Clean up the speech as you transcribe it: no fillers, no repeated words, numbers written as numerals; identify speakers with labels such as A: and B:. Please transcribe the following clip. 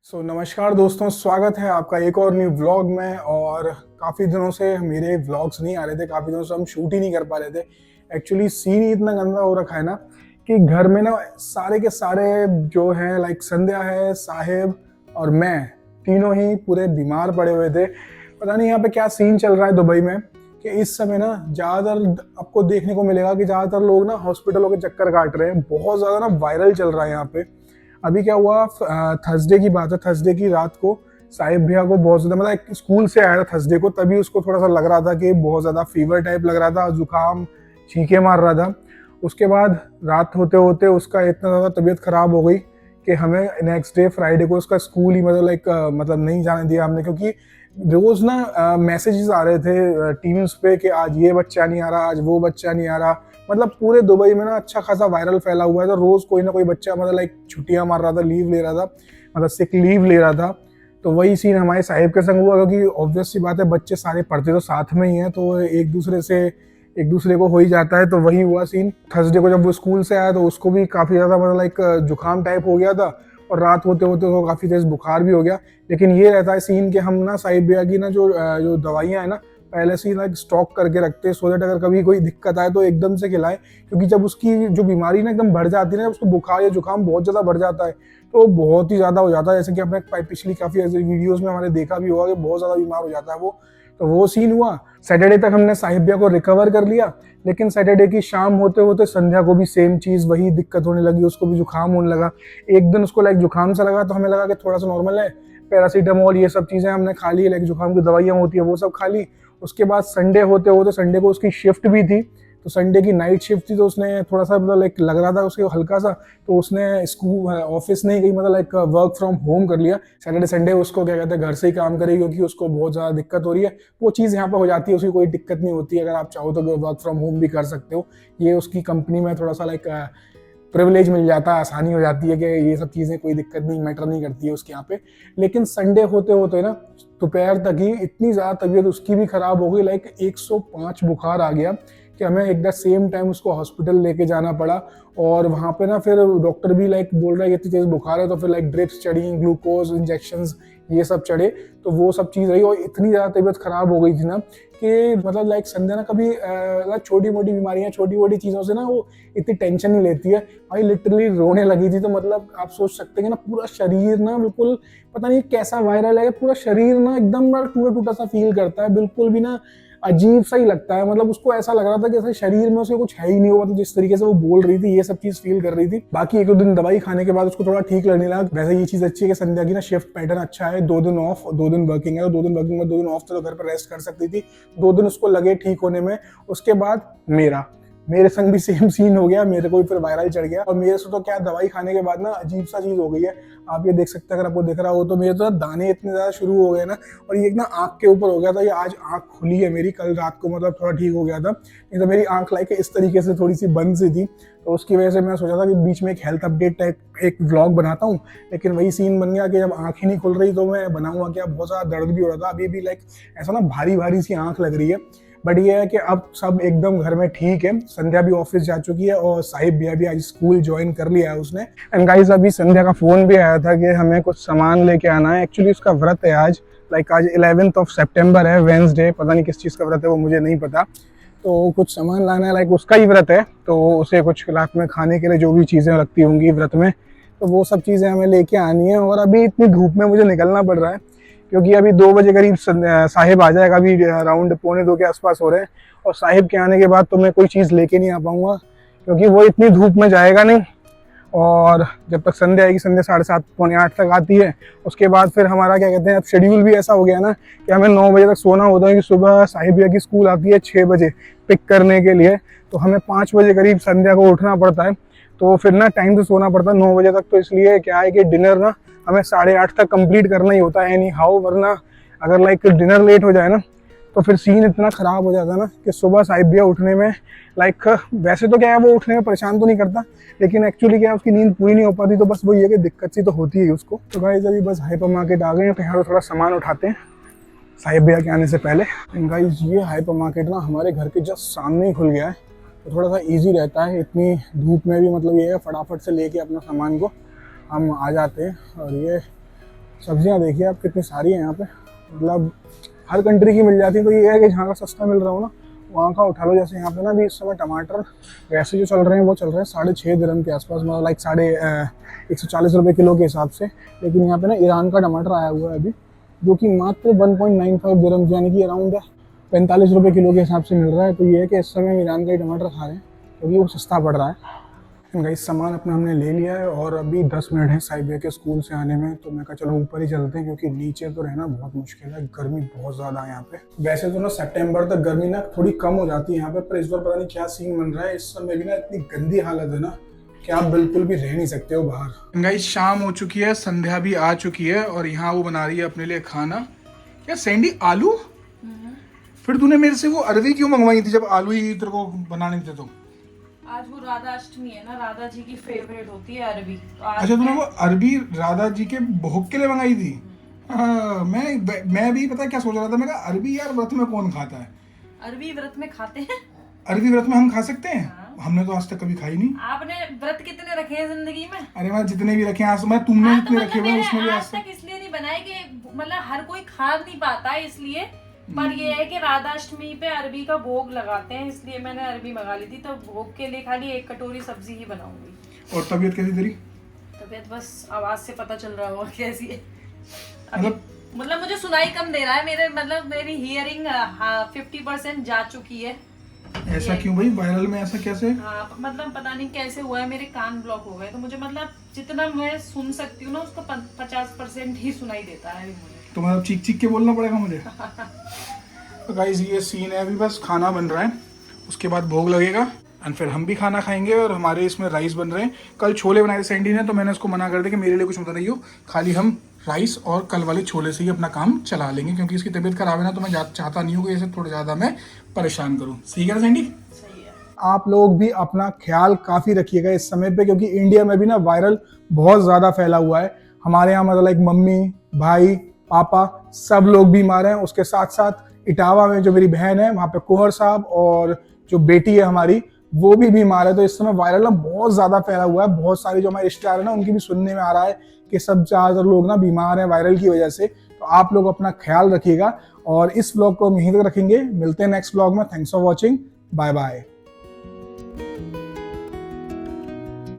A: नमस्कार दोस्तों, स्वागत है आपका एक और न्यू व्लॉग में। और काफ़ी दिनों से मेरे व्लॉग्स नहीं आ रहे थे, काफ़ी दिनों से हम शूट ही नहीं कर पा रहे थे। एक्चुअली सीन ही इतना गंदा हो रखा है ना कि घर में ना सारे के सारे जो हैं, लाइक संध्या है, साहिब और मैं, तीनों ही पूरे बीमार पड़े हुए थे। पता नहीं यहाँ पे क्या सीन चल रहा है दुबई में कि इस समय ना ज़्यादातर आपको देखने को मिलेगा कि ज़्यादातर लोग ना हॉस्पिटलों के चक्कर काट रहे हैं। बहुत ज़्यादा ना वायरल चल रहा है यहाँ पे। अभी क्या हुआ, थर्सडे की बात है, थर्सडे की रात को साहिब भैया को बहुत ज्यादा, मतलब स्कूल से आया था थर्सडे को, तभी उसको थोड़ा सा लग रहा था कि बहुत ज्यादा फीवर टाइप लग रहा था, जुकाम, छींके मार रहा था। उसके बाद रात होते होते उसका इतना ज्यादा तबीयत खराब हो गई कि हमें नेक्स्ट डे फ्राइडे को उसका स्कूल ही मतलब नहीं जाने दिया हमने, क्योंकि रोज ना मैसेजेस आ रहे थे टीम्स पे कि आज ये बच्चा नहीं आ रहा, आज वो बच्चा नहीं आ रहा। मतलब पूरे दुबई में ना अच्छा खासा वायरल फैला हुआ है, तो रोज कोई ना कोई बच्चा मतलब छुट्टियां मार रहा था, लीव ले रहा था, मतलब सिक लीव ले रहा था। तो वही सीन हमारे साहिब के संग हुआ, क्योंकि ऑब्वियस सी बात है, बच्चे सारे पढ़ते तो साथ में ही हैं, तो एक दूसरे को हो ही जाता है। तो वही हुआ सीन। थर्सडे को जब वो स्कूल से आया तो उसको भी काफ़ी ज़्यादा मतलब जुकाम टाइप हो गया था, और रात होते होते तो काफ़ी तेज़ बुखार भी हो गया। लेकिन ये रहता है सीन कि हम ना साहिब भैया की ना जो दवाइयाँ हैं ना, पहले से ही स्टॉक करके रखते हैं, सो दैट अगर कभी कोई दिक्कत आए तो एकदम से खिलाएं। क्योंकि जब उसकी जो बीमारी ना एकदम बढ़ जाती है ना, उसको बुखार या जुकाम बहुत ज़्यादा बढ़ जाता है, तो बहुत ही ज़्यादा हो जाता है। जैसे कि आपने पिछली काफ़ी ऐसे वीडियोज़ में हमारे देखा भी होगा कि बहुत ज़्यादा बीमार हो जाता है वो। तो वो सीन हुआ। सैटरडे तक हमने साहिब भैया को रिकवर कर लिया, लेकिन सैटरडे की शाम होते होते संध्या को भी सेम चीज़, वही दिक्कत होने लगी, उसको भी जुकाम होने लगा। एक दिन उसको जुकाम सा लगा, तो हमें लगा कि थोड़ा सा नॉर्मल है, पैरासीटामोल ये सब चीज़ें हमने खा ली, जुकाम की दवाइयाँ होती है वो सब खा ली। उसके बाद संडे होते होते, संडे को उसकी शिफ्ट भी थी, तो संडे की नाइट शिफ्ट थी, तो उसने थोड़ा सा मतलब लग रहा था उसको हल्का सा, तो उसने स्कूल ऑफिस नहीं गई, मतलब वर्क फ्रॉम होम कर लिया। सैटरडे संडे उसको क्या कहते हैं, घर से ही काम करेगी, क्योंकि उसको बहुत ज़्यादा दिक्कत हो रही है। वो चीज़ यहाँ पर हो जाती है, उसकी कोई दिक्कत नहीं होती, अगर आप चाहो तो वर्क फ्रॉम होम भी कर सकते हो। ये उसकी कंपनी में थोड़ा सा प्रिविलेज मिल जाता है, आसानी हो जाती है कि ये सब चीज़ें कोई दिक्कत नहीं, मैटर नहीं करती है उसके यहाँ पे। लेकिन संडे होते होते ना दोपहर तक ही इतनी ज़्यादा तबीयत उसकी भी खराब हो गई, 105 बुखार आ गया कि हमें एक द सेम टाइम उसको हॉस्पिटल लेके जाना पड़ा। और वहाँ पे ना फिर डॉक्टर भी बोल रहा है कि इतनी तेज़ बुखार है, तो फिर ड्रिप्स चढ़ी, ग्लूकोज इंजेक्शंस ये सब चढ़े, तो वो सब चीज़ रही। और इतनी ज़्यादा तबीयत खराब हो गई थी ना कि मतलब संध्या ना कभी छोटी मोटी बीमारियां, छोटी मोटी चीज़ों से ना वो इतनी टेंशन नहीं लेती है। भाई लिटरली रोने लगी थी। तो मतलब आप सोच सकते हैं कि ना पूरा शरीर ना बिल्कुल, पता नहीं कैसा वायरल है, पूरा शरीर ना एकदम टूटा टूटा सा फील करता है, बिल्कुल भी ना अजीब सा ही लगता है। मतलब उसको ऐसा लग रहा था कि जैसे शरीर में उसके कुछ है ही नहीं हुआ, मतलब जिस तरीके से वो बोल रही थी, ये सब चीज फील कर रही थी। बाकी एक दो दिन दवाई खाने के बाद उसको थोड़ा ठीक लगने लगा। वैसे ये चीज अच्छी है कि संध्या की ना शिफ्ट पैटर्न अच्छा है, 2 दिन ऑफ 2 दिन वर्किंग है, 2 दिन वर्किंग में 2 दिन ऑफ था, तो घर पर रेस्ट कर सकती थी। 2 दिन उसको लगे ठीक होने में। उसके बाद मेरे संग भी सेम सीन हो गया, मेरे को भी फिर वायरल चढ़ गया। और मेरे से तो क्या, दवाई खाने के बाद ना अजीब सा चीज हो गई है। आप ये देख सकते हैं, अगर आपको दिख रहा हो तो मेरे तो दाने इतने ज्यादा शुरू हो गए ना, और ये एक ना आंख के ऊपर हो गया था। ये आज आंख खुली है मेरी, कल रात को मतलब थोड़ा ठीक हो गया था, नहीं तो मेरी आंख इस तरीके से थोड़ी सी बंद सी थी। तो उसकी वजह से मैं सोचा था कि बीच में एक हेल्थ अपडेट टाइप एक व्लॉग बनाता हूँ, लेकिन वही सीन बन गया कि जब आंख ही नहीं खुल रही तो मैं बनाऊंगा क्या। बहुत ज्यादा दर्द भी हो रहा था, अभी भी ऐसा ना भारी भारी सी आंख लग रही है। बट ये है कि अब सब एकदम घर में ठीक है। संध्या भी ऑफिस जा चुकी है, और साहिब भैया भी आज स्कूल ज्वाइन कर लिया है उसने। एंड गाइस, अभी संध्या का फोन भी आया था कि हमें कुछ सामान लेके आना है। एक्चुअली उसका व्रत है आज, आज 11th of September है, वेंसडे। पता नहीं किस चीज़ का व्रत है, वो मुझे नहीं पता। तो कुछ सामान लाना है, उसका ही व्रत है, तो उसे कुछ रात में खाने के लिए जो भी चीज़ें लगती होंगी व्रत में, तो वो सब चीज़ें हमें लेके आनी है। और अभी इतनी धूप में मुझे निकलना पड़ रहा है, क्योंकि अभी 2 बजे करीब साहिब आ जाएगा। अभी अराउंड 1:45 के आसपास हो रहे हैं, और साहिब के आने के बाद तो मैं कोई चीज़ लेके नहीं आ पाऊंगा, क्योंकि वो इतनी धूप में जाएगा नहीं। और जब तक संध्या आएगी, संध्या 7:30 पौने 8 तक आती है, उसके बाद फिर हमारा क्या कहते हैं, अब शेड्यूल भी ऐसा हो गया ना कि हमें 9 बजे तक सोना होता है, कि सुबह साहिब भैया की स्कूल आती है 6 बजे पिक करने के लिए, तो हमें 5 बजे करीब संध्या को उठना पड़ता है। तो फिर ना टाइम से सोना पड़ता है 9 बजे तक। तो इसलिए क्या है कि डिनर ना हमें 8:30 तक कंप्लीट करना ही होता है एनी हाउ, वरना अगर डिनर लेट हो जाए ना तो फिर सीन इतना ख़राब हो जाता है ना कि सुबह साहिब भैया उठने में वैसे तो क्या है, वो उठने में परेशान तो नहीं करता, लेकिन एक्चुअली क्या है, उसकी नींद पूरी नहीं हो पाती, तो बस वही है कि दिक्कत सी तो होती है उसको। तो गाइस, अभी बस हाइपर मार्केट आ गए हैं, तो यहाँ थोड़ा सामान उठाते हैं साहिब भैया के आने से पहले। गाइस, ये हाइपर मार्केट ना हमारे घर के जस्ट सामने ही खुल गया है, तो थोड़ा सा ईजी रहता है इतनी धूप में भी। मतलब ये है, फटाफट से लेके अपना सामान को हम आ जाते हैं। और ये सब्जियां देखिए आप कितनी सारी हैं यहाँ पे, मतलब हर कंट्री की मिल जाती है। तो ये है कि जहाँ का सस्ता मिल रहा हो ना वहाँ का उठा लो। जैसे यहाँ पे ना अभी इस समय टमाटर वैसे जो चल रहे हैं वो चल रहे हैं 6.5 dirham के आसपास, मतलब लाइक 140 रुपये किलो के हिसाब से। लेकिन यहाँ पे ना ईरान का टमाटर आया हुआ है अभी, जो कि मात्र 1.95 dirham यानी कि अराउंड 45 रुपये किलो के हिसाब से मिल रहा है। तो ये है कि इस समय हम ईरान का ही टमाटर खा रहे हैं क्योंकि वो सस्ता पड़ रहा है। गाइस सामान अपना हमने ले लिया है और अभी 10 मिनट है साइबिया के स्कूल से आने में। तो मैं कहा चलो ऊपर ही चलते हैं क्योंकि नीचे तो रहना बहुत मुश्किल है, गर्मी बहुत ज़्यादा है यहाँ पे। वैसे तो ना सितंबर तक गर्मी ना थोड़ी कम हो जाती है यहाँ पे, पर इस बार पता नहीं क्या सीन बन रहा है। इस समय भी ना इतनी गंदी हालत है ना कि आप बिल्कुल भी रह नहीं सकते हो बाहर। गाइस शाम हो चुकी है, संध्या भी आ चुकी है और यहाँ वो बना रही है अपने लिए खाना। क्या सैंडी आलू? फिर तूने मेरे से वो अरवी क्यों मंगवाई थी जब आलू ही तेरे को बनाने थे? तो
B: आज वो राधा अष्टमी है ना, राधा जी की फेवरेट होती है अरबी। तो आज
A: अच्छा, तूने वो अरबी राधा जी के भोग के लिए मंगाई थी? हाँ, मैं भी पता क्या सोच रहा था, मैं कहा अरबी यार व्रत में कौन खाता है?
B: अरबी व्रत में खाते हैं।
A: अरबी व्रत में हम खा सकते हैं?
B: हाँ।
A: हमने तो आज तक कभी खाई नहीं।
B: आपने व्रत कितने रखे हैं जिंदगी में?
A: अरे मैं जितने भी रखे हैं आज, मैं तुमने
B: तो
A: जितने रखे हुए हैं उसमें भी
B: आज तक इसलिए नहीं बनाए कि मतलब हर कोई खा नहीं पाता है इसलिए, पर ये है कि राधा अष्टमी पे अरबी का भोग लगाते हैं, इसलिए मैंने अरबी मंगा ली थी। तो भोग के लिए खाली 1 कटोरी सब्जी ही बनाऊंगी।
A: और तबीयत कैसी तेरी?
B: तबीयत बस आवाज से पता चल रहा होगा कैसी है।
A: मतलब
B: मुझे सुनाई कम दे रहा है, मेरी हियरिंग 50% जा चुकी है।
A: ऐसा क्यों भाई? वायरल में ऐसा कैसे?
B: हाँ, मतलब पता नहीं कैसे हुआ है, मेरे कान ब्लॉक हो गए। तो मुझे मतलब जितना मैं सुन सकती हूँ ना उसका 50% ही सुनाई देता है मुझे।
A: तो मतलब चीख चीख के बोलना पड़ेगा मुझे? तो गाइस ये सीन है, अभी बस खाना बन रहा है, उसके बाद भोग लगेगा एंड फिर हम भी खाना खाएंगे। और हमारे इसमें राइस बन रहे हैं। कल छोले बनाए थे सैंडी ने, तो मैंने उसको मना कर दिया कि मेरे लिए कुछ मत बनाइयो, खाली हम राइस और कल वाले छोले से ही अपना काम चला लेंगे, क्योंकि इसकी तबीयत खराब है ना, तो मैं चाहता नहीं हूँ कि इसे थोड़ा ज़्यादा मैं परेशान करूँ। सही है ना सैंडी?
B: सही है।
A: आप लोग भी अपना ख्याल काफ़ी रखिएगा इस समय पे, क्योंकि इंडिया में भी ना वायरल बहुत ज़्यादा फैला हुआ है। हमारे यहाँ मतलब लाइक मम्मी, भाई, पापा सब लोग बीमार हैं। उसके साथ साथ इटावा में जो मेरी बहन है वहाँ पे कुंवर साहब और जो बेटी है हमारी वो भी बीमार है। तो इस समय वायरल ना बहुत ज़्यादा फैला हुआ है। बहुत सारे जो हमारे रिश्तेदार है ना उनकी भी सुनने में आ रहा है कि सब ज़्यादातर लोग ना बीमार हैं वायरल की वजह से। तो आप लोग अपना ख्याल रखिएगा और इस व्लॉग को हम यहीं तक रखेंगे। मिलते हैं नेक्स्ट व्लॉग में। Thanks for watching. Bye bye.